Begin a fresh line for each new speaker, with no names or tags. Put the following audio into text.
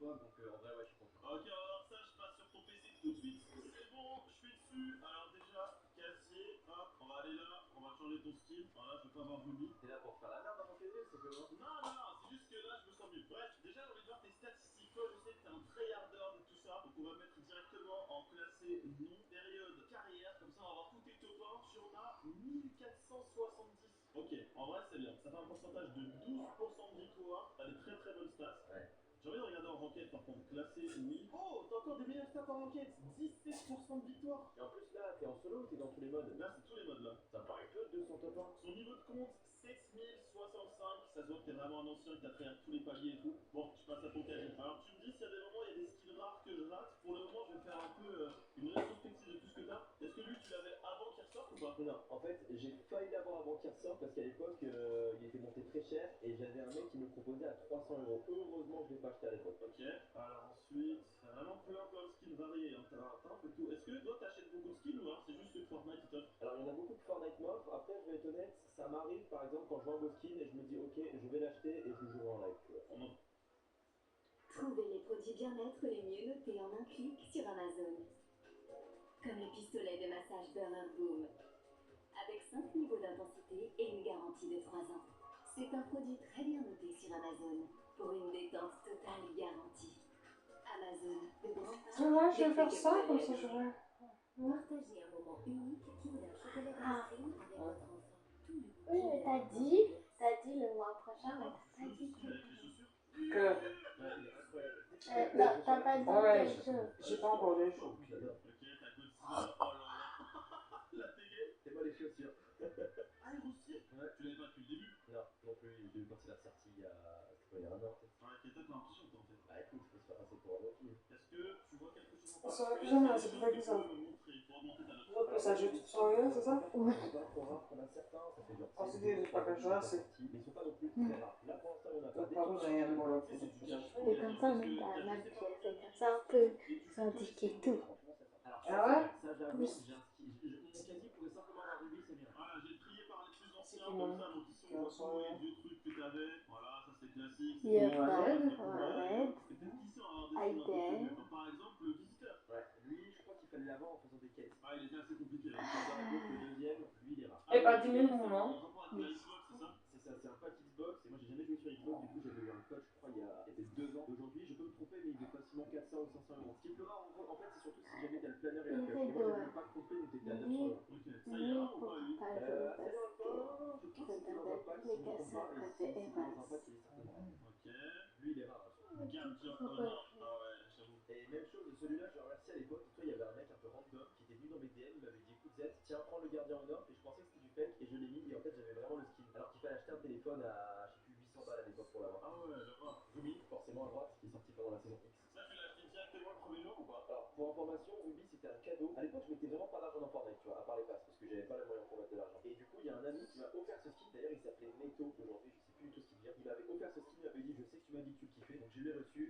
fois, donc en vrai, ouais, je suis content.
Ok, on va voir ça, je passe sur ton PC tout de suite. C'est bon, je suis dessus. Alors déjà, casier, hop, on va aller là, on va changer ton style. Voilà, je veux pas avoir Ruby.
T'es là pour faire la merde dans mon casier, c'est comment?
Non, non, non, c'est juste que là, je me sens mieux. Bref, déjà, j'ai envie de voir tes statistiques. Toi, je sais que t'es un tryharder de tout ça. Donc, on va mettre directement en classé non, période, carrière. Comme ça, on va voir tous tes top 1. Tu en as 1470. Ok, en vrai, c'est bien. Ça fait un pourcentage de 12% de victoire. T'as des très très bonnes stats.
Ouais.
J'ai envie de regarder en ranked par contre, classé oui. Oh, t'as encore des meilleures stats en ranked, 17% de victoire.
Et en plus, là, t'es en solo ou t'es dans tous les modes?
Là, c'est tous les modes là.
Ça me paraît peu, 200 top 1.
Son niveau de compte, 7065. Ça se voit que t'es vraiment un ancien, que t'as tryhard tous les paliers et tout. Bon, je passe à ton casier. Alors, tu me dis s'il y a des moments, il y a des skills rares que je rate. Pour le moment, je vais faire un peu une rétrospective de tout ce que t'as. Est-ce que lui, tu l'avais avant qu'il ressorte ou pas?
Non, en fait, j'ai failli l'avoir avant qu'il ressorte parce qu'à l'époque, il était monté très cher et j'avais un mec qui me proposait à 300 euros. Heureusement, je l'ai pas acheté à l'époque.
Ok, alors ensuite, t'as vraiment plein de skills variés, hein. T'as un peu tout. Est-ce que toi t'achètes beaucoup de skills ou alors c'est juste que Fortnite qui t'offre?
Alors, il y en a beaucoup que Fortnite m'offre. Après, je vais être honnête, ça m'arrive par exemple quand je vois un beau skin et je me dis, ok, je vais l'acheter et je le jouerai en live, tu vois.
On en...
Trouvez les produits bien-être les mieux notés en un clic sur Amazon. Comme le pistolet de massage Burner Boom. Avec 5 niveaux d'intensité et une garantie de 3 ans. C'est un produit très bien noté sur Amazon pour une détente totale garantie. Amazon, le grand
Ça va, je vais faire ça, comme ça je vais.
Partagez un moment unique Kinder chocolat ice cream avec votre enfant. Tout le goût
Oui, mais t'as dit le mois prochain, mais t'as pas dit
Avec les chaussures?
que.
Ouais, il est incroyable.
Non, t'as pas dit
Ouais,
quelque chose.
j'ai pas encore les choses.
Ok, t'as Godzilla. Oh là là. La télé.
C'est moi les chaussures.
Ah, il roustille.
Ouais.
Tu l'avais pas depuis le début?
Non, non plus, j'ai eu quand il a ressorti il y a, c'était quoi, il y a un an peut-être.
Ouais, qui était l'impression que t'en fais.
Bah écoute, faut se faire passer pour un autre.
Est-ce que tu vois quelque chose en
Ça va
particulier?
plus jamais,
Est-ce
c'est
qu'il y
très
a des choses
bizarre.
que tu peux me montrer pour augmenter ta note?
L'autre passage de tutoriel, c'est ça?
Ouais. C'est pas trop rare qu'on a certains, ça fait genre.
Ah, c'est des packages là, c'est.
Mais ils sont pas non plus très rares. Là pour l'instant, il y en a pas.
Par contre, j'ai un bon là.
Et comme ça, même t'as la map qui est faite comme ça, un peu indiquer tout.
Alors,
Ah ouais?
ça, j'avoue,
Oui.
j'ai un ski. Mon casier pourrait simplement avoir Ruby, c'est bien.
Voilà, j'ai trié par les plus anciens
C'est
comme
bon.
ça, donc ici on voit tous les vieux trucs que t'avais. Voilà, ça c'est classique.
Il y a
Ouais.
pas
Et
Red,
peut-être qu'ici on va avoir des choses un peu plus
Aiden.
vieux. Comme par exemple le visiteur.
Ouais, lui, je crois qu'il fallait l'avoir en faisant des caisses.
Ah, il était assez compliqué.
Le deuxième, lui, il est rare.
Et pas 10 000 non,
En
non?
rapport avec la Xbox, c'est ça?
C'est ça, c'est un pack Xbox. Et moi, j'ai jamais joué sur Xbox. Du coup, j'avais eu un code, je crois, il y a peut-être 2 ans. Aujourd'hui, je peux me tromper, mais il est facilement 400 ou 500 euros. Ce qui est plus rare, en fait, c'est surtout si jamais t'as le planeur et la pioche. Et moi, j'avais le pack complet, donc t'étais à 900 euros.
Ok, ça ira ou pas lui?
Pas
Ça
le
ira
parce
pas. Je pense que c'était dans un pack, si je me trompe pas. Et si c'était dans un pack, il est certainement rare.
Ok.
Lui, il est rare.
Gardien Honor. Ah ouais, j'avoue.
Et même chose, celui-là, je le remercie à l'époque. Toi, il y avait un mec un peu random qui était venu dans mes DM. Il m'avait dit écoute, Z, tiens, prends le gardien Honor. Et je pensais que c'était du fake. Et je l'ai mis. Et en fait, j'avais vraiment le skin. Alors qu'il fallait acheter un téléphone à, je sais plus, 800 balles à l'époque pour l'avoir.
Ah ouais, le rare.
Ruby, forcément à droite, qui est sorti pendant la saison X.
Ça, tu l'as acheté directement le premier jour ou pas?
Alors, pour information, Ruby c'était un cadeau. À l'époque, je mettais vraiment pas d'argent dans Fortnite, tu vois, à part les passes, parce que j'avais pas les moyens pour mettre de l'argent. Et du coup, il y a un ami qui m'a offert ce skin. D'ailleurs, il s'appelait Neto aujourd'hui, je sais plus du tout ce qu'il vient. Il m'avait offert ce skin, il m'avait dit je sais que tu m'as dit que tu le kiffais, donc je l'ai reçu et